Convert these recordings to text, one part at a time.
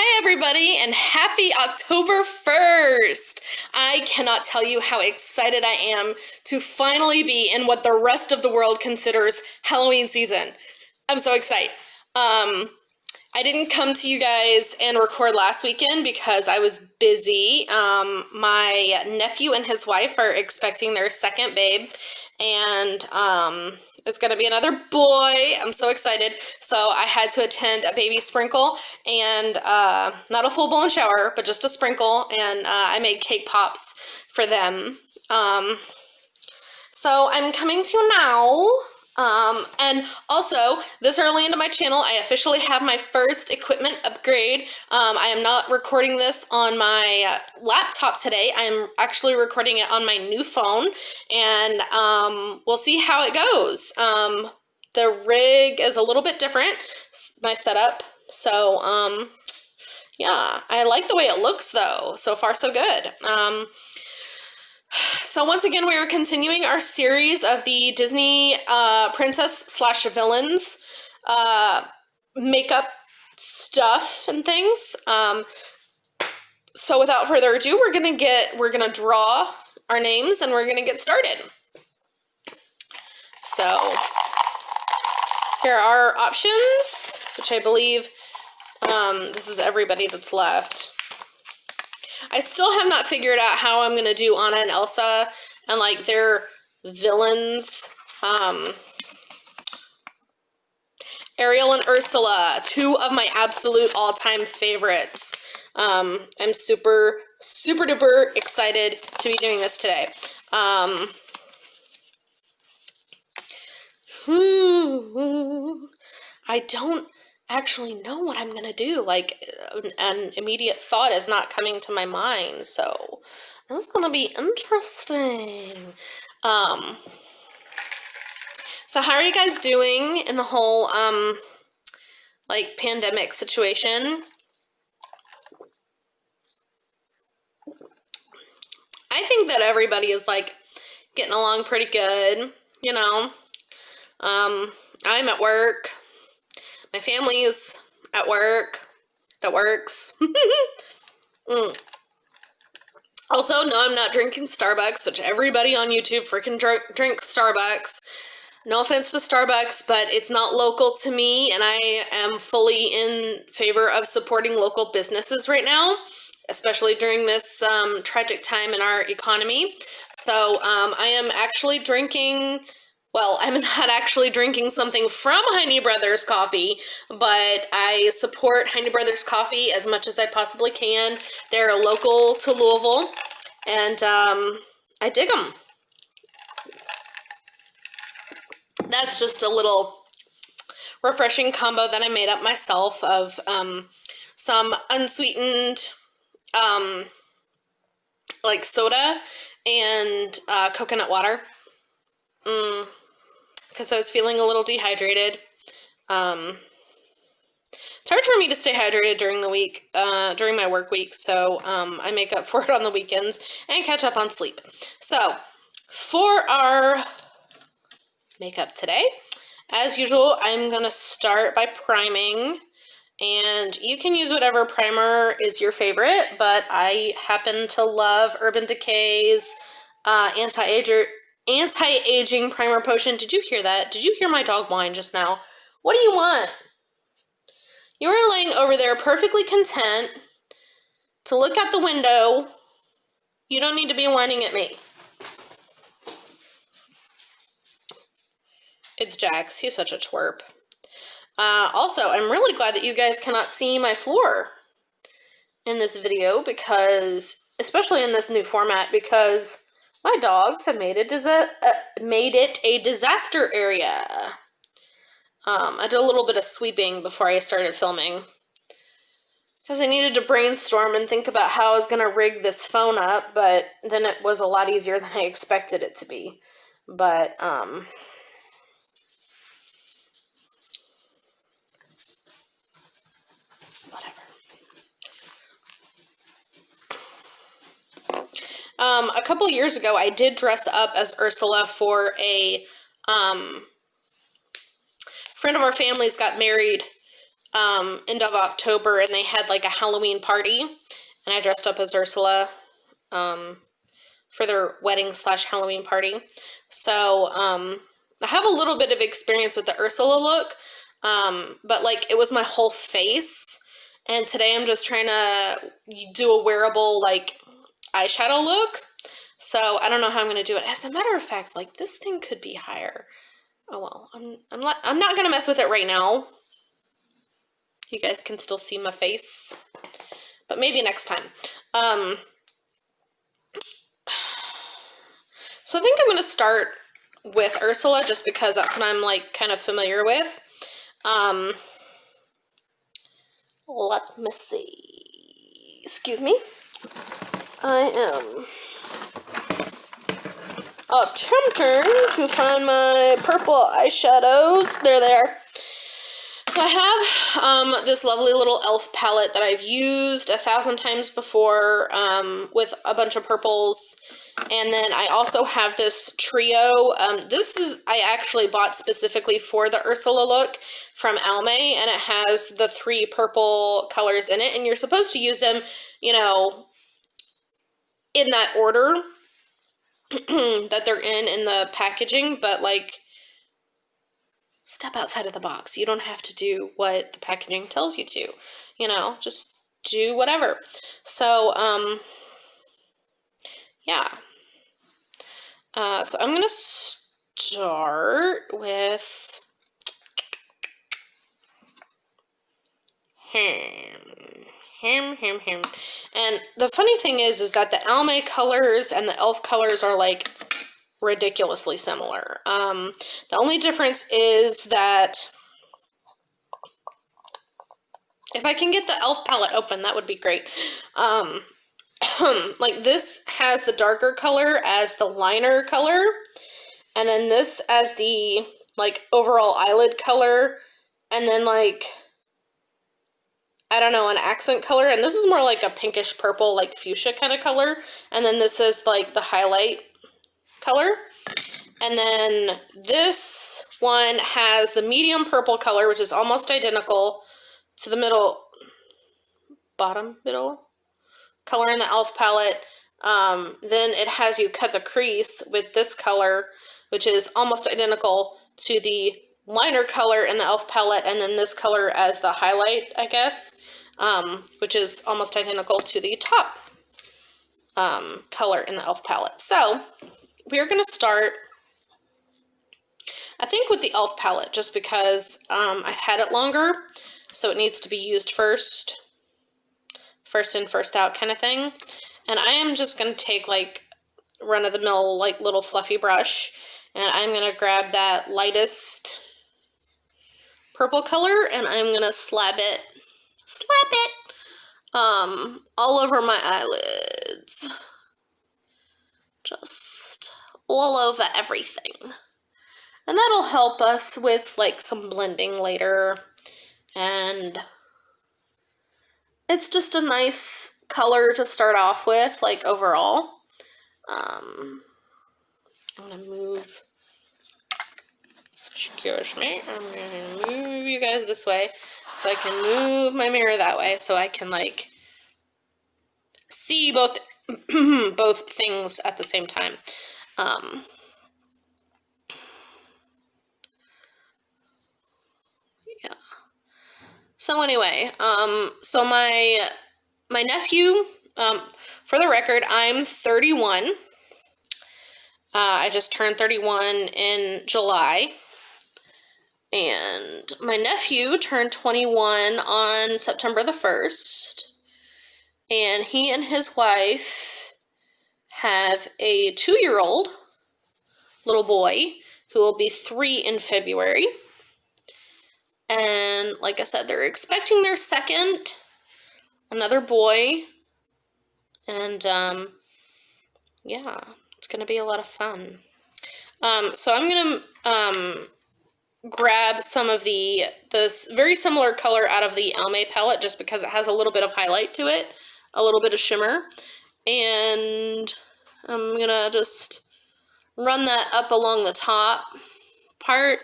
Hi everybody and happy October 1st! I cannot tell you how excited I am to finally be in what the rest of the world considers Halloween season. I'm so excited. I didn't come to you guys and record last weekend because I was busy. My nephew and his wife are expecting their second babe, and it's gonna be another boy. I'm so excited. So I had to attend a baby sprinkle and not a full-blown shower, but just a sprinkle, and I made cake pops for them. So I'm coming to you now. And also, this early into my channel, I officially have my first equipment upgrade. I am not recording this on my laptop today. I'm actually recording it on my new phone, and we'll see how it goes. The rig is a little bit different, my setup. So, yeah, I like the way it looks though. So far, so good. So once again, we are continuing our series of the Disney princess/villains makeup stuff and things. So without further ado, we're gonna draw our names and we're gonna get started. So here are our options, which I believe this is everybody that's left. I still have not figured out how I'm going to do Anna and Elsa and, like, their villains. Ariel and Ursula, two of my absolute all-time favorites. I'm super, super duper excited to be doing this today. I don't actually know what I'm gonna do. Like, an immediate thought is not coming to my mind, so this is gonna be interesting. So how are you guys doing in the whole like pandemic situation? I think that everybody is like getting along pretty good, you know. I'm at work. My family's at work. That works. Also, no, I'm not drinking Starbucks, which everybody on YouTube freaking drinks Starbucks. No offense to Starbucks, but it's not local to me, and I am fully in favor of supporting local businesses right now, especially during this tragic time in our economy. So I am actually drinking... Well, I'm not actually drinking something from Heine Brothers Coffee, but I support Heine Brothers Coffee as much as I possibly can. They're local to Louisville, and I dig them. That's just a little refreshing combo that I made up myself of some unsweetened like soda and coconut water. Because I was feeling a little dehydrated. It's hard for me to stay hydrated during the week, during my work week, so I make up for it on the weekends and catch up on sleep. So, for our makeup today, as usual, I'm going to start by priming, and you can use whatever primer is your favorite, but I happen to love Urban Decay's anti-aging primer potion. Did you hear that? Did you hear my dog whine just now? What do you want? You are laying over there perfectly content to look out the window. You don't need to be whining at me. It's Jax. He's such a twerp. Also, I'm really glad that you guys cannot see my floor in this video because, especially in this new format, because my dogs have made it a disaster area. I did a little bit of sweeping before I started filming because I needed to brainstorm and think about how I was going to rig this phone up, but then it was a lot easier than I expected it to be. But, whatever. A couple years ago, I did dress up as Ursula for a friend of our family's got married end of October, and they had like a Halloween party, and I dressed up as Ursula for their wedding / Halloween party. So I have a little bit of experience with the Ursula look, but like it was my whole face, and today I'm just trying to do a wearable like eyeshadow look. So I don't know how I'm gonna do it. As a matter of fact, like this thing could be higher. Oh well, I'm not gonna mess with it right now. You guys can still see my face, but maybe next time. So I think I'm gonna start with Ursula just because that's what I'm like kind of familiar with. Let me see. Excuse me. I am attempting to find my purple eyeshadows. They're there. So I have this lovely little e.l.f. palette that I've used 1,000 times before with a bunch of purples. And then I also have this trio. This is I actually bought specifically for the Ursula look from Almay, and it has the 3 purple colors in it. And you're supposed to use them, you know, in that order that they're in the packaging, but like step outside of the box. You don't have to do what the packaging tells you to, you know, just do whatever. So, yeah. So I'm going to start with Ham. And the funny thing is that the Almay colors and the e.l.f. colors are like ridiculously similar. The only difference is that if I can get the e.l.f. palette open, that would be great. Like this has the darker color as the liner color, and then this as the like overall eyelid color, and then like I don't know, an accent color, and this is more like a pinkish purple, like fuchsia kind of color, and then this is like the highlight color. And then this one has the medium purple color, which is almost identical to the middle color in the e.l.f. palette. Then it has you cut the crease with this color, which is almost identical to the liner color in the e.l.f. palette, and then this color as the highlight, I guess, which is almost identical to the top color in the e.l.f. palette. So we're going to start, I think, with the e.l.f. palette, just because I've had it longer, so it needs to be used first in, first out kind of thing. And I am just going to take like run-of-the-mill like little fluffy brush, and I'm going to grab that lightest purple color, and I'm going to slap it all over my eyelids, just all over everything. And that'll help us with like some blending later, and it's just a nice color to start off with, like overall. I'm gonna move, excuse me, I'm gonna move you guys this way so I can move my mirror that way so I can like see both both things at the same time. Yeah. So anyway, so my nephew, for the record, I'm 31. I just turned 31 in July. And my nephew turned 21 on September the 1st. And he and his wife have a 2-year-old little boy who will be 3 in February. And like I said, they're expecting their second, another boy. And yeah, it's going to be a lot of fun. So I'm going to grab some of this very similar color out of the Almay palette, just because it has a little bit of highlight to it, a little bit of shimmer. And I'm going to just run that up along the top part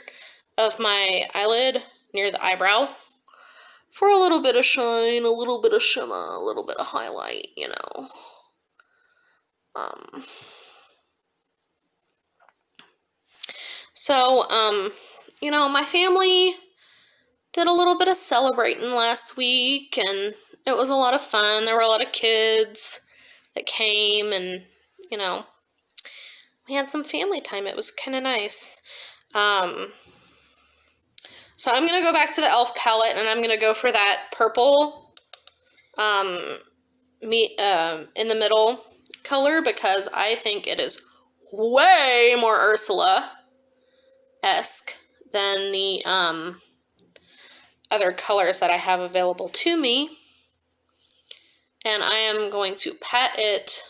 of my eyelid near the eyebrow. for a little bit of shine, a little bit of shimmer, a little bit of highlight, you know. You know, my family did a little bit of celebrating last week, and it was a lot of fun. There were a lot of kids that came, and, you know, we had some family time. It was kind of nice. So I'm going to go back to the e.l.f. palette, and I'm going to go for that purple in the middle color, because I think it is way more Ursula-esque than the other colors that I have available to me. And I am going to pat it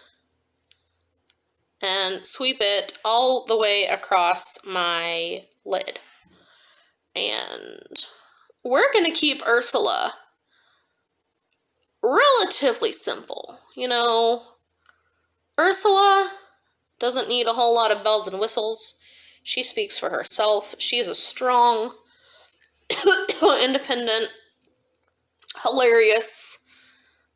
and sweep it all the way across my lid. And we're going to keep Ursula relatively simple. You know, Ursula doesn't need a whole lot of bells and whistles. She speaks for herself. She is a strong, independent, hilarious,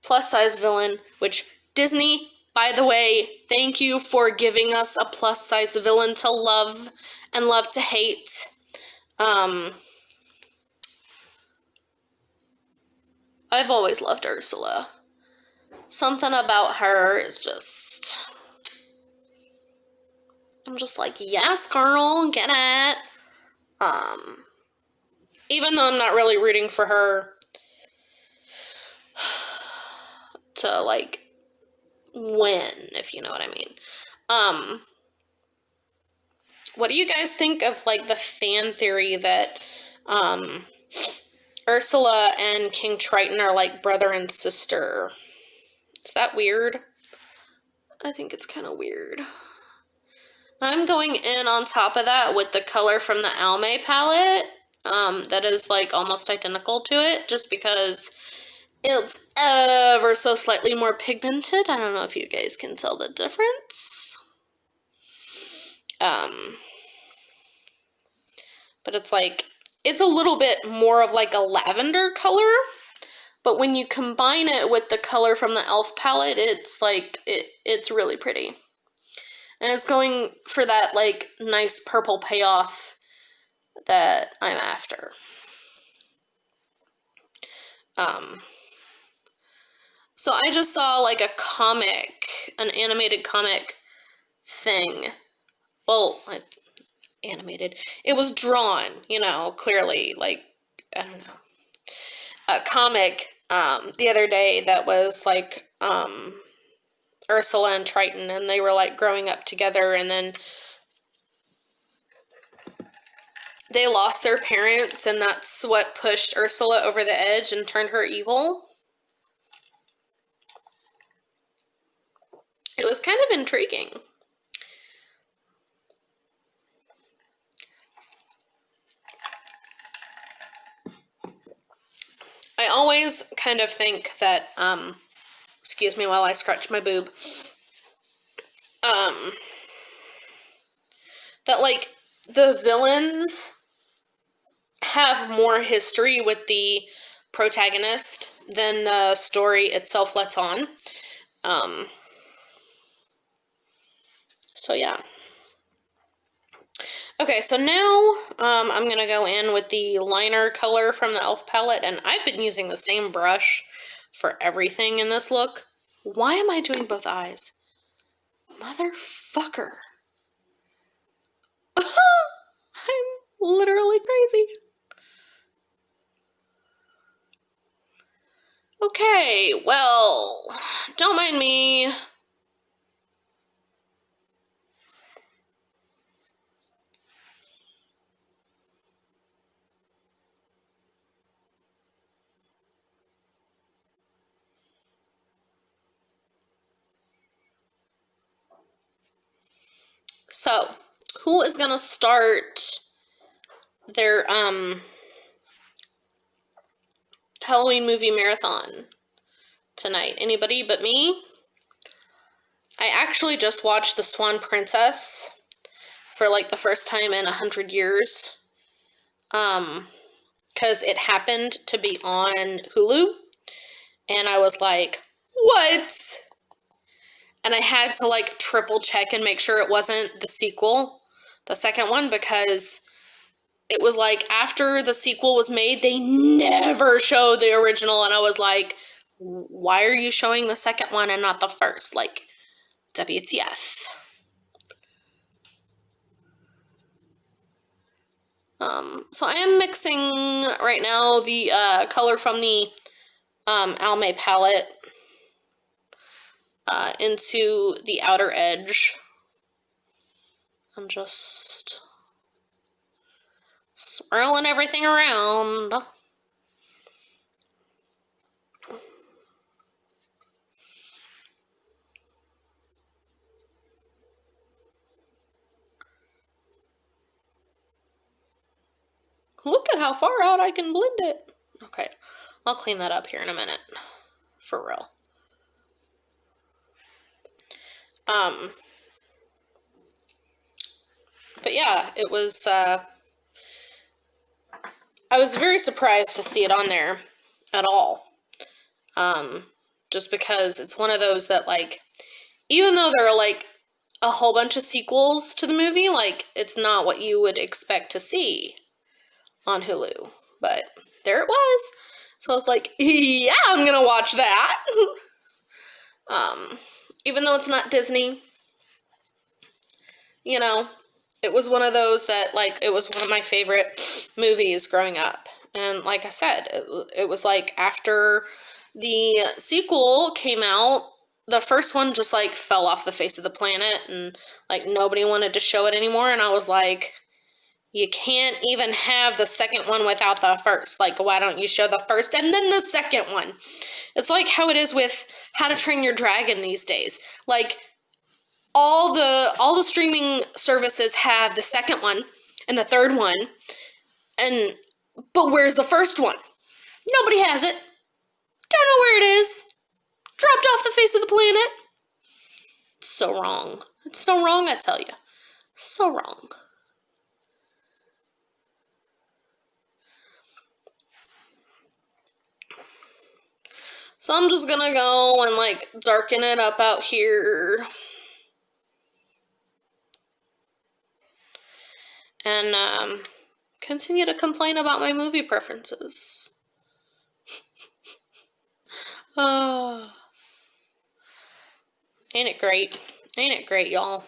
plus-size villain, which Disney, by the way, thank you for giving us a plus-size villain to love and love to hate. I've always loved Ursula. Something about her is just... I'm just like, yes, girl, get it. Even though I'm not really rooting for her to, like, win, if you know what I mean. What do you guys think of, like, the fan theory that, Ursula and King Triton are like brother and sister? Is that weird? I think it's kind of weird. I'm going in on top of that with the color from the Almay palette, that is like almost identical to it, just because it's ever so slightly more pigmented. I don't know if you guys can tell the difference. But it's like, it's a little bit more of like a lavender color, but when you combine it with the color from the e.l.f. palette, it's like, it's really pretty. And it's going for that like nice purple payoff that I'm after. So I just saw like a comic, an animated comic thing. Well, animated. It was drawn, you know, clearly, like, I don't know, a comic the other day that was like Ursula and Triton, and they were like growing up together, and then they lost their parents, and that's what pushed Ursula over the edge and turned her evil. It was kind of intriguing. I always kind of think that, excuse me while I scratch my boob, that, like, the villains have more history with the protagonist than the story itself lets on. So, yeah. Okay, so now I'm going to go in with the liner color from the e.l.f. palette, and I've been using the same brush for everything in this look. Why am I doing both eyes? Motherfucker. I'm literally crazy. Okay, well, don't mind me. So, who is gonna start their Halloween movie marathon tonight? Anybody but me? I actually just watched The Swan Princess for like the first time in 100 years. because it happened to be on Hulu, and I was like, what? And I had to like triple check and make sure it wasn't the sequel, the second one, because it was like after the sequel was made, they never showed the original, and I was like, why are you showing the second one and not the first? Like, WTF. So I am mixing right now the color from the Almay palette into the outer edge. I'm just swirling everything around. Look at how far out I can blend it. Okay, I'll clean that up here in a minute. For real. But yeah, it was, I was very surprised to see it on there at all. Just because it's one of those that, like, even though there are, like, a whole bunch of sequels to the movie, like, it's not what you would expect to see on Hulu. But there it was. So I was like, yeah, I'm gonna watch that. Even though it's not Disney, you know, it was one of those that, like, it was one of my favorite movies growing up. And like I said, it was like after the sequel came out, the first one just like fell off the face of the planet, and like nobody wanted to show it anymore. And I was like, you can't even have the second one without the first. Like, why don't you show the first and then the second one? It's like how it is with How to Train Your Dragon these days. Like, all the streaming services have the second one and the third one, but where's the first one? Nobody has it. Don't know where it is. Dropped off the face of the planet. It's so wrong. It's so wrong, I tell you. So wrong. So I'm just gonna go and like darken it up out here. And continue to complain about my movie preferences. Ain't it great? Ain't it great, y'all?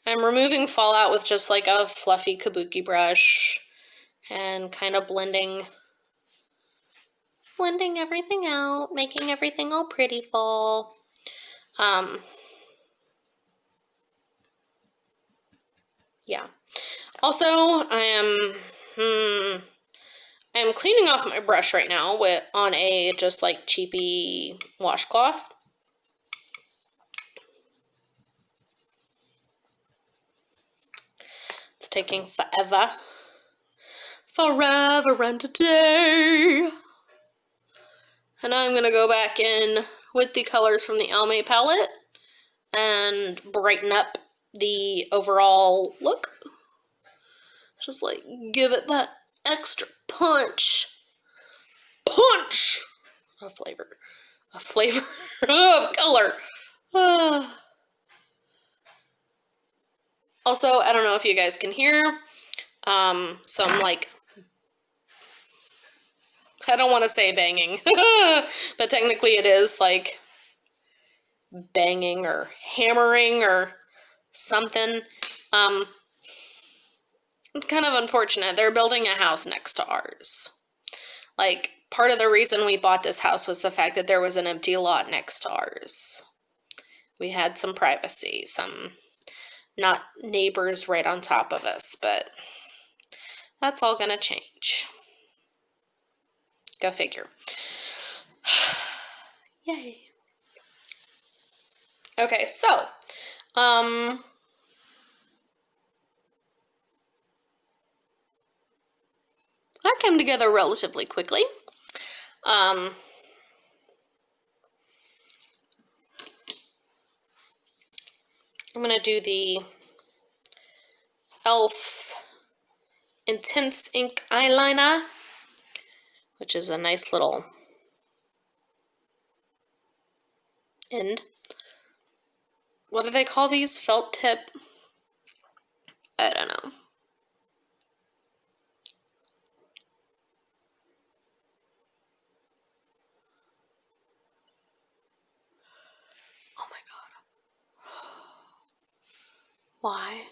I'm removing fallout with just like a fluffy kabuki brush and kind of blending everything out, making everything all prettyful. Yeah. Also, I am cleaning off my brush right now on a just like cheapy washcloth. It's taking forever. Forever and a day. And now I'm going to go back in with the colors from the Almay palette and brighten up the overall look. Just like give it that extra punch. Punch! A flavor of color. Also, I don't know if you guys can hear some like, I don't want to say banging, but technically it is like banging or hammering or something. It's kind of unfortunate. They're building a house next to ours. Like, part of the reason we bought this house was the fact that there was an empty lot next to ours. We had some privacy, some not neighbors right on top of us, but that's all gonna change. Go figure. Yay. Okay, so, that came together relatively quickly. I'm gonna do the e.l.f. Intense Ink eyeliner, which is a nice little end. What do they call these? Felt tip? I don't know. Oh my god. Why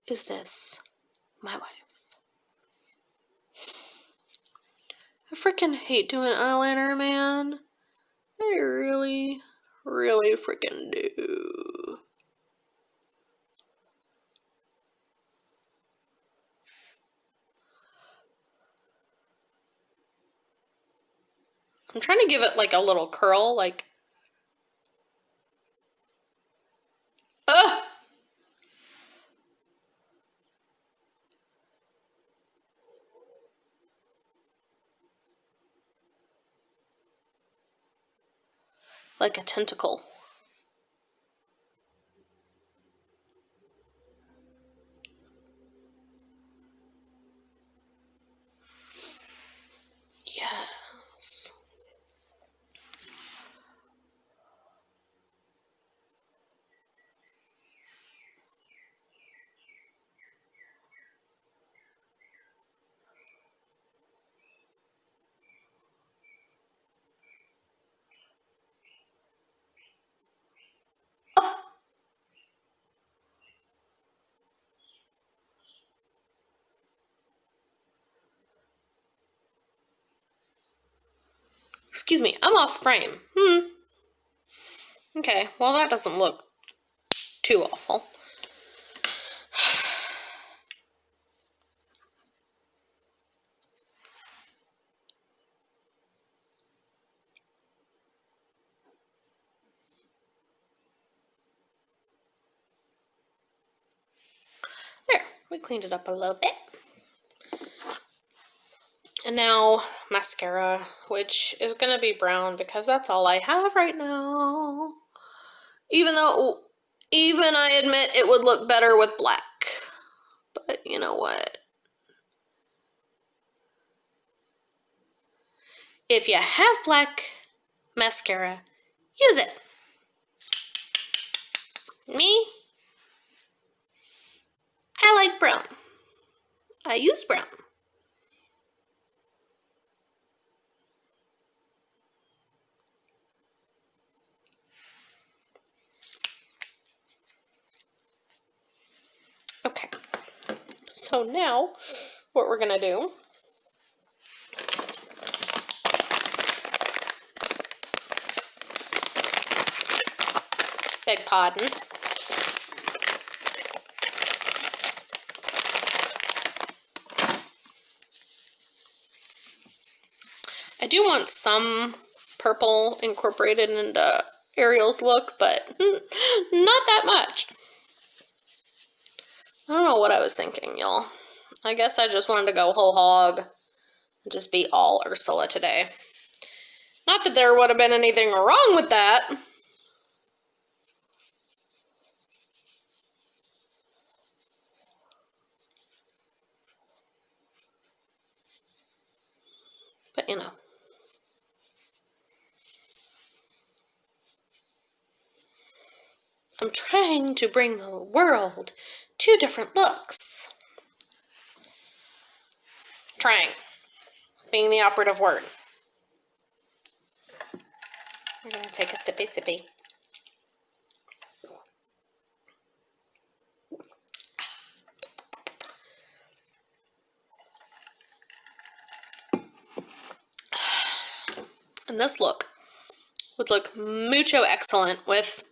is this my life? I freaking hate doing eyeliner, man. I really, really freaking do. I'm trying to give it like a little curl, like... Ugh! Like a tentacle. Yes. Oh. Excuse me, I'm off frame. Okay, well that doesn't look too awful. There, we cleaned it up a little bit. And now mascara, which is going to be brown because that's all I have right now. Even I admit it would look better with black. But you know what? If you have black mascara, use it. Me? I like brown. I use brown. Okay. So now, what we're gonna do beg pardon. I do want some purple incorporated into Ariel's look, but not that much. I don't know what I was thinking, y'all. I guess I just wanted to go whole hog and just be all Ursula today. Not that there would have been anything wrong with that. But, you know. I'm trying to bring the world 2 different looks. Trying. Being the operative word. I'm going to take a sippy. And this look would look mucho excellent with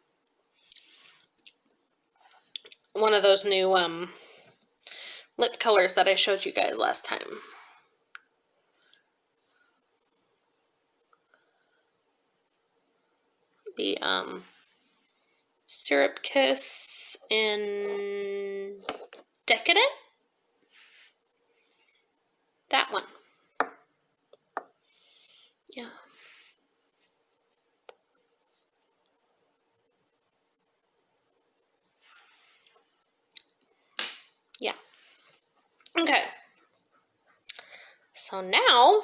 one of those new lip colors that I showed you guys last time. The Syrup Kiss in Decadent? That one. Yeah. Yeah. So now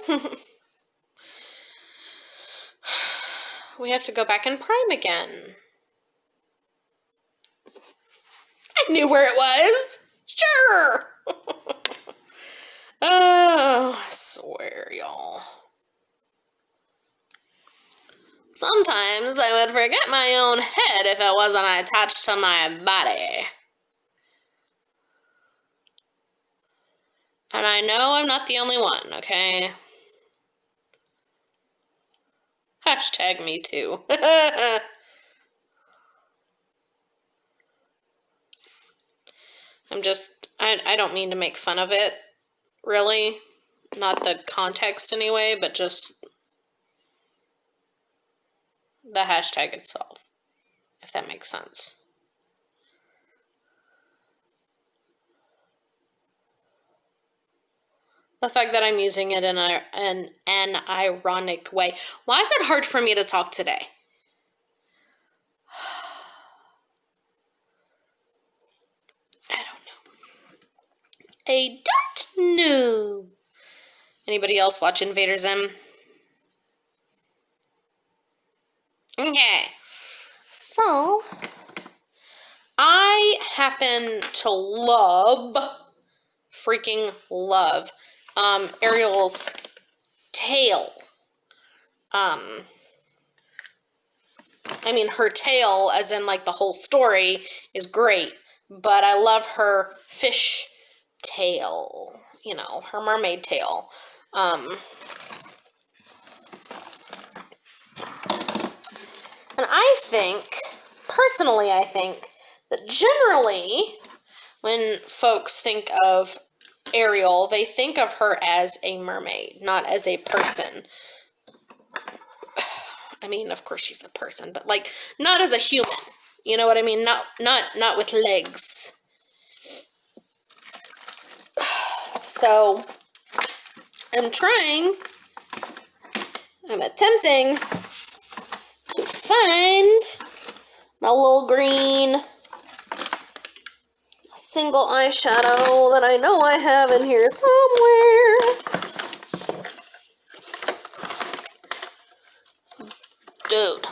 we have to go back in Prime again. I knew where it was. Sure. Oh, I swear, y'all. Sometimes I would forget my own head if it wasn't attached to my body. And I know I'm not the only one, okay? Hashtag me too. I don't mean to make fun of it, really. Not the context anyway, but just the hashtag itself, if that makes sense. The fact that I'm using it in an ironic way. Why is it hard for me to talk today? I don't know. Anybody else watch Invader Zim? Okay. So, I happen to freaking love, Ariel's tail. I mean, her tail, as in, like, the whole story, is great. But I love her fish tail. You know, her mermaid tail. And personally, I think that generally, when folks think of Ariel, they think of her as a mermaid, not as a person. I mean, of course she's a person, but like not as a human. You know what I mean? Not with legs. So I'm attempting to find my little green single eyeshadow that I know I have in here somewhere. Dude,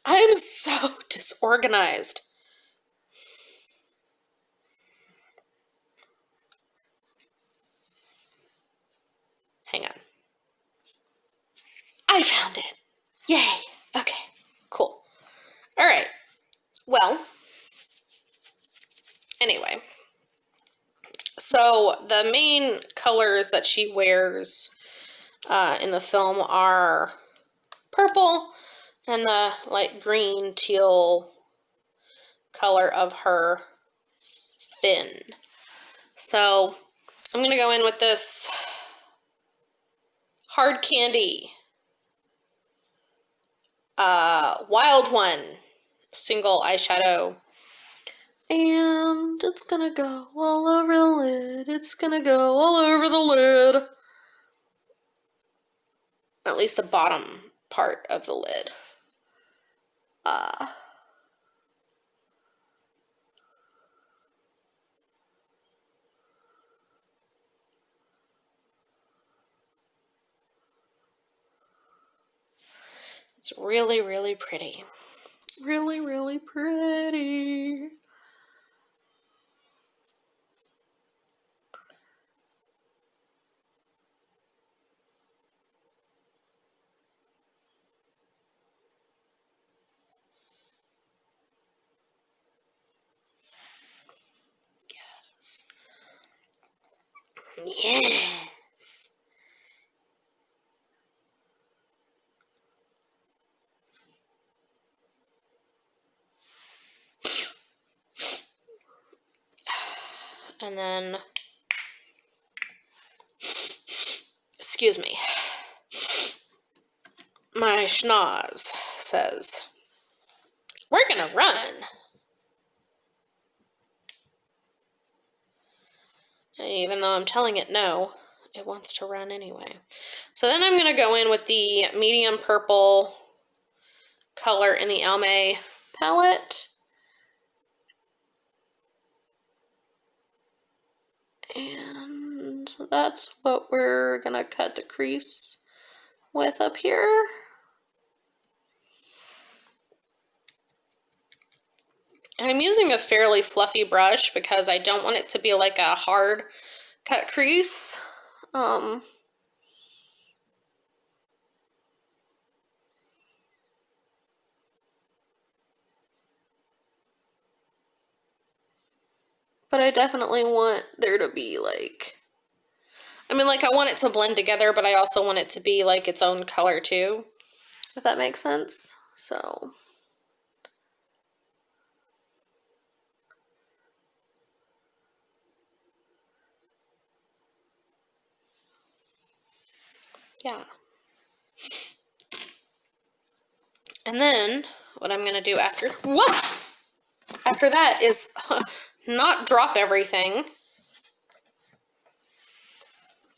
I am so disorganized. Hang on. I found it. Yay. Okay, cool. All right. Well, anyway. So the main colors that she wears in the film are purple and the light green teal color of her fin. So I'm going to go in with this Hard Candy Wild One single eyeshadow. And it's going to go all over the lid. It's going to go all over the lid. At least the bottom part of the lid. It's really, really pretty. Really, really pretty. Yes. Yes. And then, excuse me, my schnoz says, we're gonna run. And even though I'm telling it no, it wants to run anyway. So then I'm gonna go in with the medium purple color in the Almay palette. And And that's what we're gonna cut the crease with up here. And I'm using a fairly fluffy brush because I don't want it to be like a hard cut crease. But I definitely want there to be like, I mean, like I want it to blend together, but I also want it to be like its own color too, if that makes sense. So. Yeah. And then what I'm gonna do after that is not drop everything.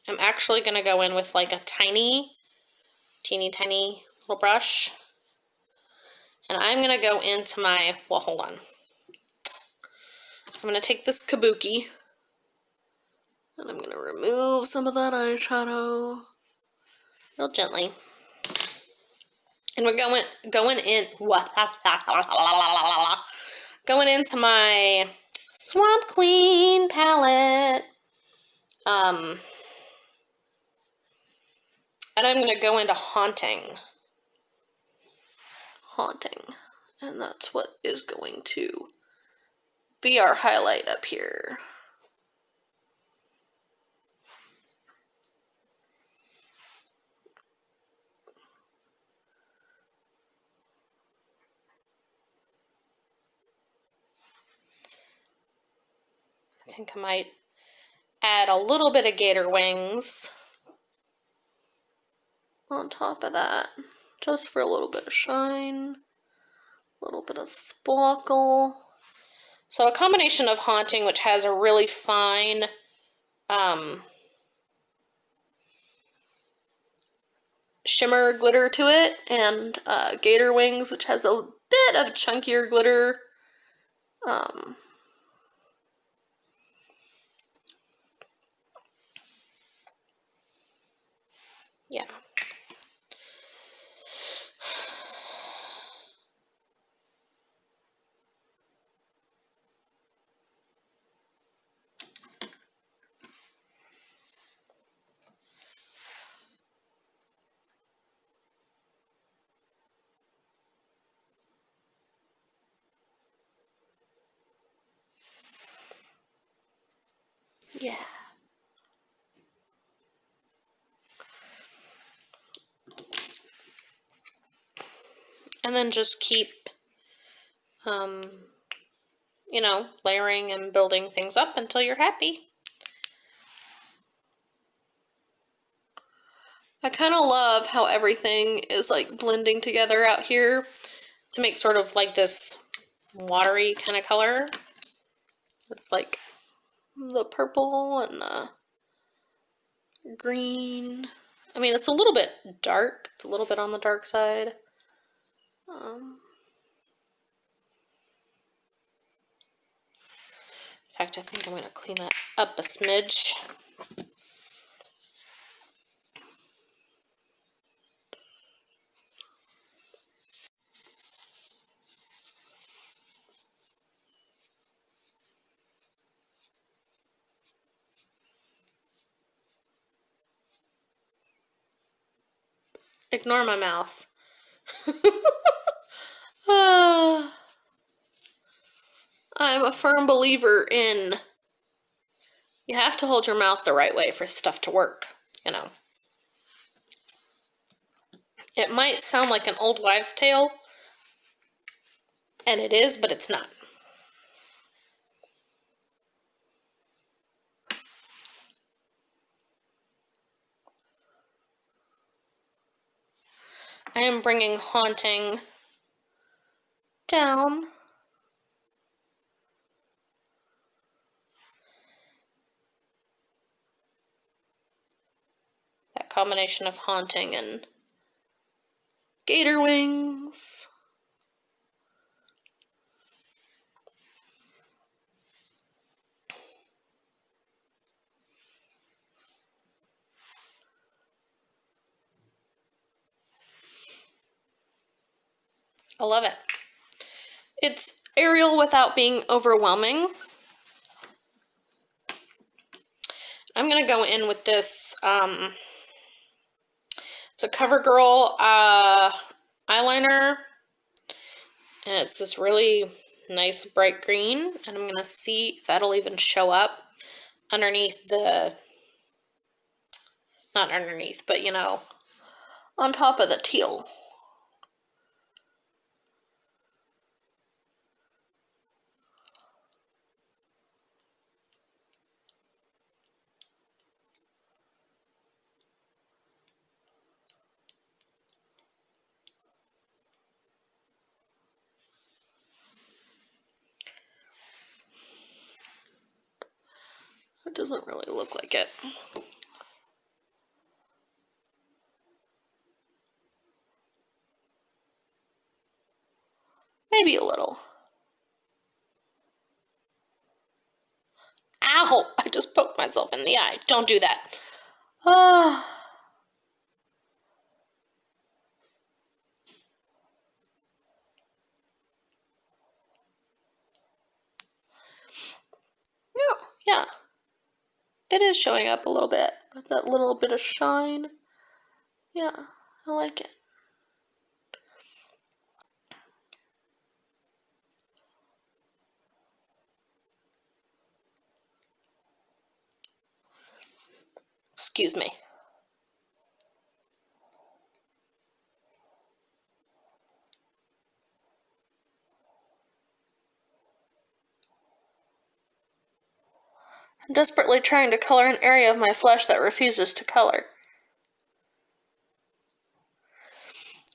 I'm actually gonna go in with like a teeny tiny little brush. And I'm gonna go into my, well, hold on. I'm gonna take this kabuki and I'm gonna remove some of that eyeshadow real gently. And we're going in, going into my Swamp Queen palette. And I'm gonna go into Haunting. And that's what is going to be our highlight up here. I think I might add a little bit of gator wings on top of that, just for a little bit of shine, a little bit of sparkle. So a combination of Haunting, which has a really fine shimmer glitter to it, and gator wings, which has a bit of chunkier glitter. Yeah. Yeah. And then just keep, you know, layering and building things up until you're happy. I kind of love how everything is like blending together out here to make sort of like this watery kind of color. It's like the purple and the green. I mean, it's a little bit dark. It's a little bit on the dark side. In fact, I think I'm going to clean that up a smidge. Ignore my mouth. I'm a firm believer in you have to hold your mouth the right way for stuff to work, you know. It might sound like an old wives' tale, and it is, but it's not. I am bringing Haunting down. That combination of Haunting and gator wings. I love it. It's Ariel without being overwhelming. I'm going to go in with this, it's a CoverGirl eyeliner, and it's this really nice bright green, and I'm going to see if that'll even show up underneath the, not underneath, but you know, on top of the teal. It doesn't really look like it. Maybe a little. Ow! I just poked myself in the eye. Don't do that. Ah. Yeah. It is showing up a little bit. That little bit of shine. Yeah, I like it. Excuse me. I'm desperately trying to color an area of my flesh that refuses to color.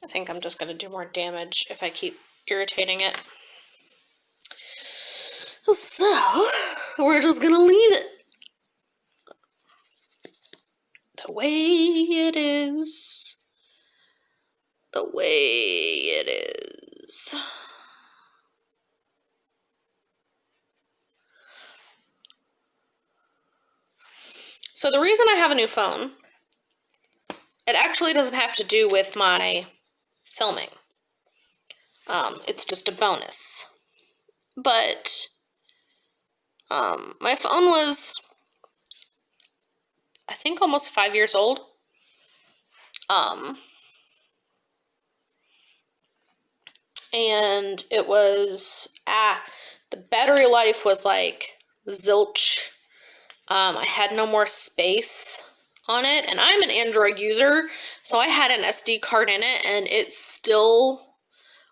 I think I'm just going to do more damage if I keep irritating it. So, we're just going to leave it the way it is. The way it is. So the reason I have a new phone, it actually doesn't have to do with my filming. It's just a bonus. But my phone was, I think, almost 5 years old. And it was, the battery life was like zilch. I had no more space on it, and I'm an Android user, so I had an SD card in it, and it still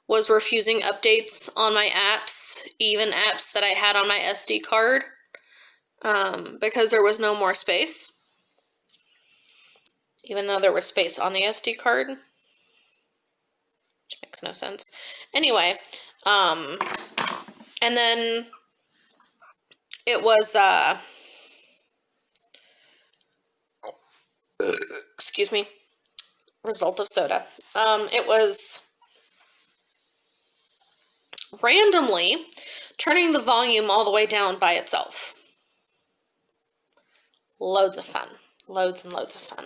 was refusing updates on my apps, even apps that I had on my SD card, because there was no more space, even though there was space on the SD card, which makes no sense. Anyway, and then it was, excuse me, result of soda. It was randomly turning the volume all the way down by itself. Loads of fun. Loads and loads of fun.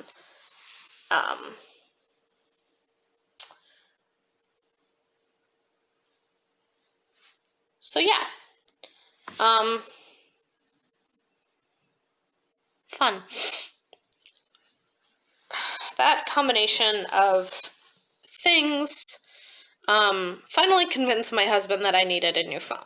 So yeah. Fun. That combination of things finally convinced my husband that I needed a new phone.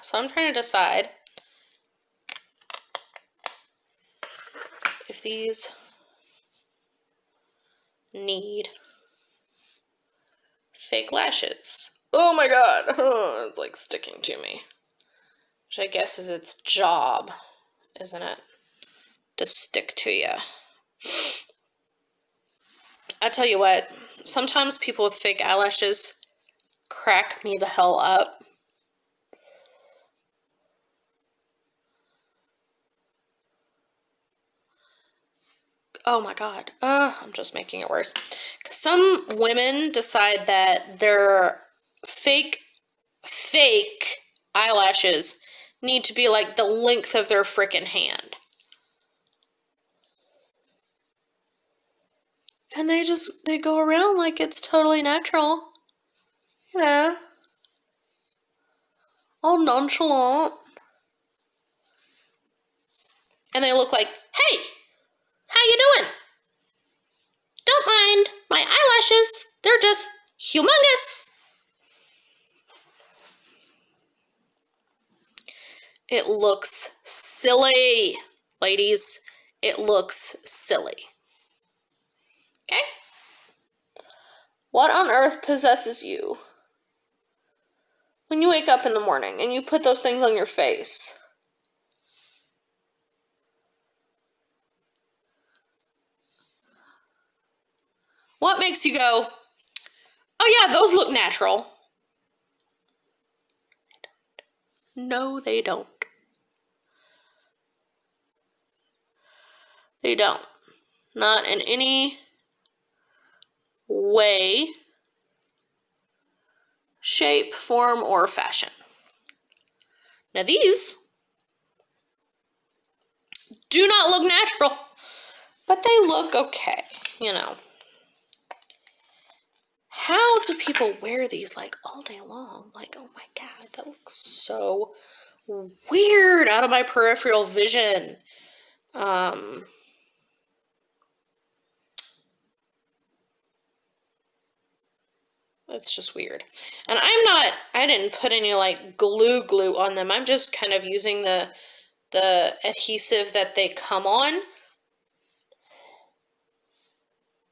So I'm trying to decide if these need fake lashes. Oh my god, it's like sticking to me. Which I guess is its job, isn't it? To stick to you. I tell you what, sometimes people with fake eyelashes crack me the hell up. Oh my god. I'm just making it worse. 'Cause some women decide that their fake eyelashes need to be like the length of their frickin' hand. And they go around like it's totally natural. You know. All nonchalant. And they look like, hey, how you doing? Don't mind my eyelashes. They're just humongous. It looks silly, ladies. It looks silly. Okay? What on earth possesses you when you wake up in the morning and you put those things on your face? What makes you go, oh yeah, those look natural? No, they don't. They don't. Not in any way, shape, form, or fashion. Now these do not look natural, but they look okay, you know. How do people wear these like all day long? Like, oh my God, that looks so weird out of my peripheral vision. It's just weird. And I didn't put any like glue on them. I'm just kind of using the adhesive that they come on.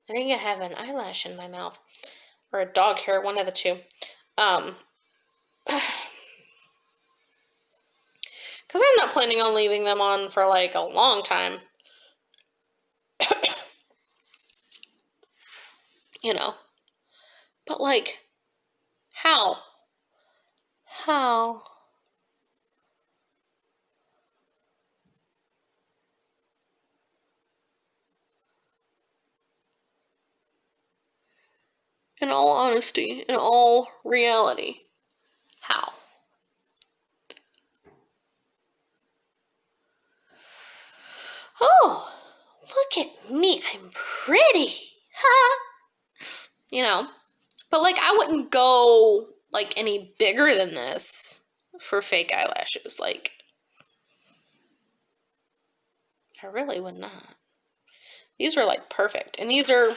I think I have an eyelash in my mouth. Or a dog hair, one of the two. Because I'm not planning on leaving them on for like a long time. You know. But like, how? How? In all honesty, in all reality, how? Oh, look at me, I'm pretty. Huh? You know, but like I wouldn't go like any bigger than this for fake eyelashes. Like, I really would not. These are like perfect. And these are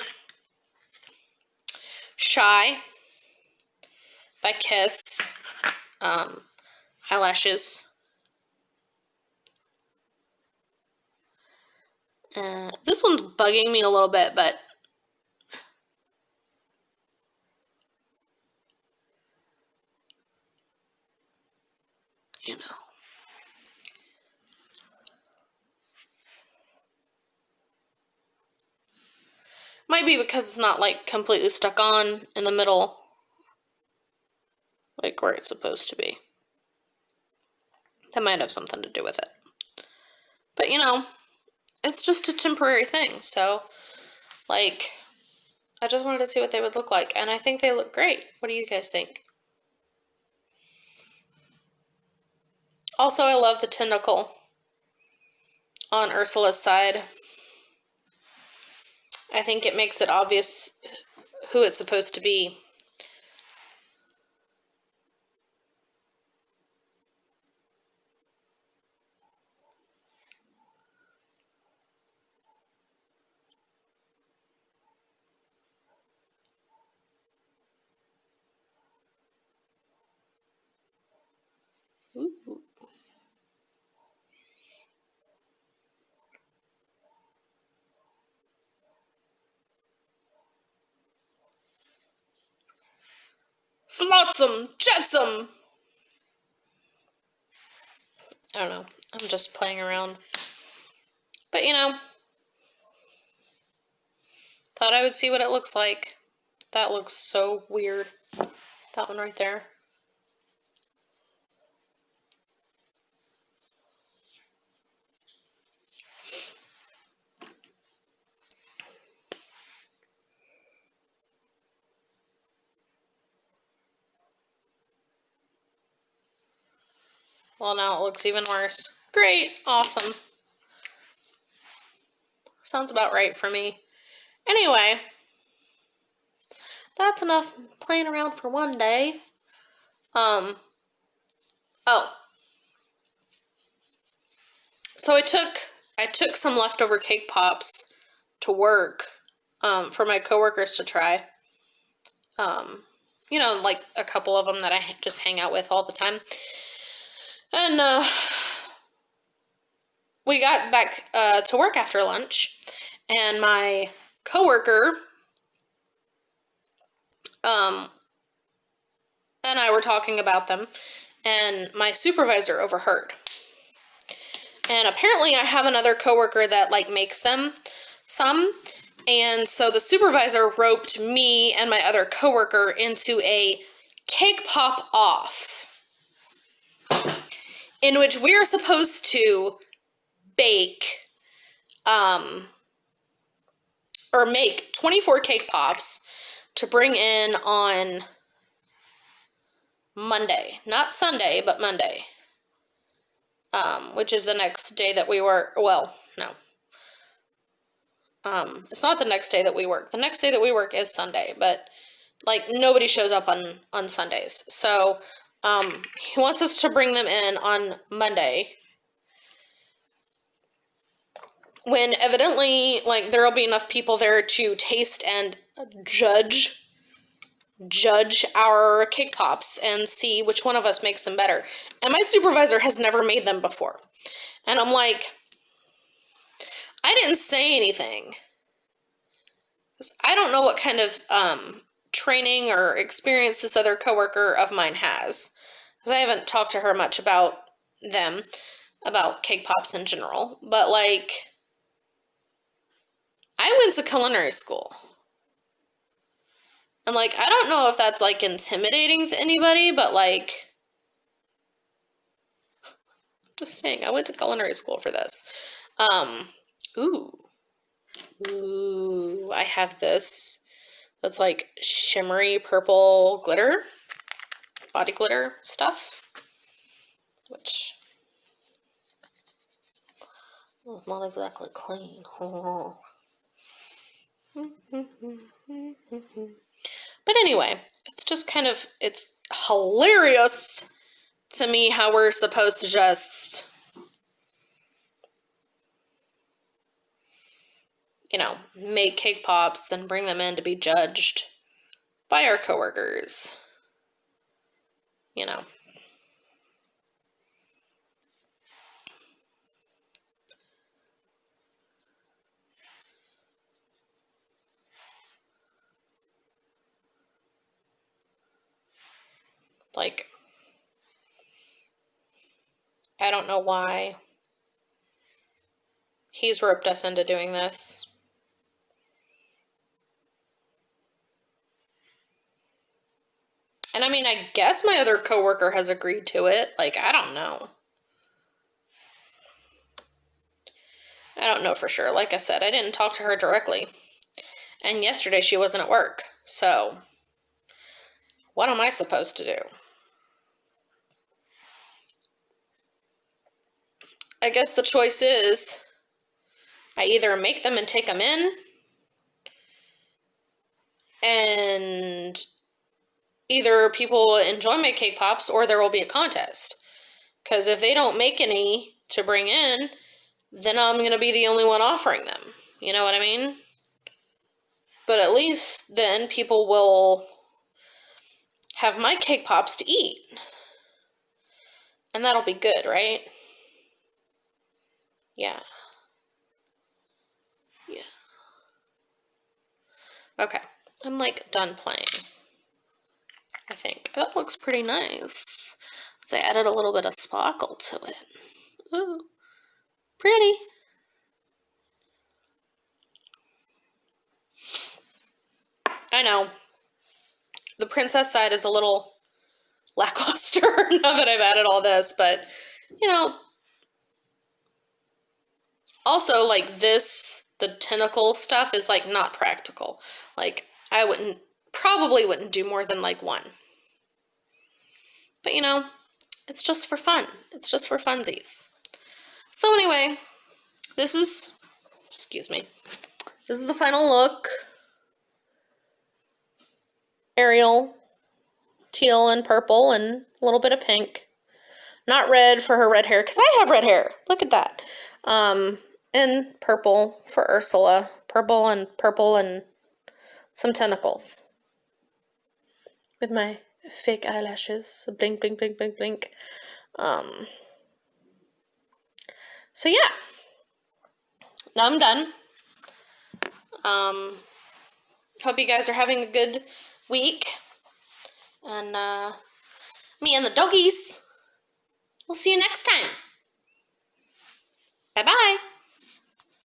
Shy by Kiss eyelashes. This one's bugging me a little bit, but you know. Might be because it's not like completely stuck on in the middle, like where it's supposed to be. That might have something to do with it. But you know, it's just a temporary thing. So, like, I just wanted to see what they would look like. And I think they look great. What do you guys think? Also, I love the tentacle on Ursula's side. I think it makes it obvious who it's supposed to be. Ooh. Flotsam, jetsam. I don't know. I'm just playing around. But you know, thought I would see what it looks like. That looks so weird. That one right there. Well, now it looks even worse. Great. Awesome. Sounds about right for me. Anyway, that's enough playing around for one day. Oh. So I took some leftover cake pops to work, for my coworkers to try. You know, like a couple of them that I just hang out with all the time. And, we got back, to work after lunch, and my coworker, and I were talking about them, and my supervisor overheard. And apparently I have another coworker that, like, makes them some, and so the supervisor roped me and my other coworker into a cake pop off, in which we are supposed to bake, or make 24 cake pops to bring in on Monday. Not Sunday, but Monday. Which is the next day that we work. Well, no. It's not the next day that we work. The next day that we work is Sunday, but, like, nobody shows up on Sundays. So, he wants us to bring them in on Monday, when evidently, like, there'll be enough people there to taste and judge our cake pops and see which one of us makes them better. And my supervisor has never made them before. And I'm like, I didn't say anything, 'cause I don't know what kind of training or experience this other coworker of mine has, because I haven't talked to her much about them, about cake pops in general. But, like, I went to culinary school. And, like, I don't know if that's, like, intimidating to anybody, but, like, just saying, I went to culinary school for this. Ooh, I have this that's, like, shimmery purple glitter, body glitter stuff, which is not exactly clean. But anyway, it's just kind of, it's hilarious to me how we're supposed to just, you know, make cake pops and bring them in to be judged by our coworkers. You know. Like, I don't know why he's roped us into doing this. And I mean, I guess my other coworker has agreed to it. Like, I don't know. I don't know for sure. Like I said, I didn't talk to her directly. And yesterday she wasn't at work. So, what am I supposed to do? I guess the choice is I either make them and take them in, and either people will enjoy my cake pops or there will be a contest. Because if they don't make any to bring in, then I'm going to be the only one offering them. You know what I mean? But at least then people will have my cake pops to eat. And that'll be good, right? Yeah. Yeah. Okay. I'm, like, done playing. I think. That looks pretty nice. So I added a little bit of sparkle to it. Ooh. Pretty. I know. The princess side is a little lackluster now that I've added all this, but, you know, also, like, this, the tentacle stuff is, like, not practical. Like, I probably wouldn't do more than, like, one. But, you know, it's just for fun. It's just for funsies. So anyway, this is the final look. Ariel, teal and purple, and a little bit of pink. Not red for her red hair, because I have red hair. Look at that. And purple for Ursula. Purple and some tentacles. With my fake eyelashes. Blink, blink, blink, blink, blink. So yeah. Now I'm done. Hope you guys are having a good week. And me and the doggies. We'll see you next time. Bye-bye.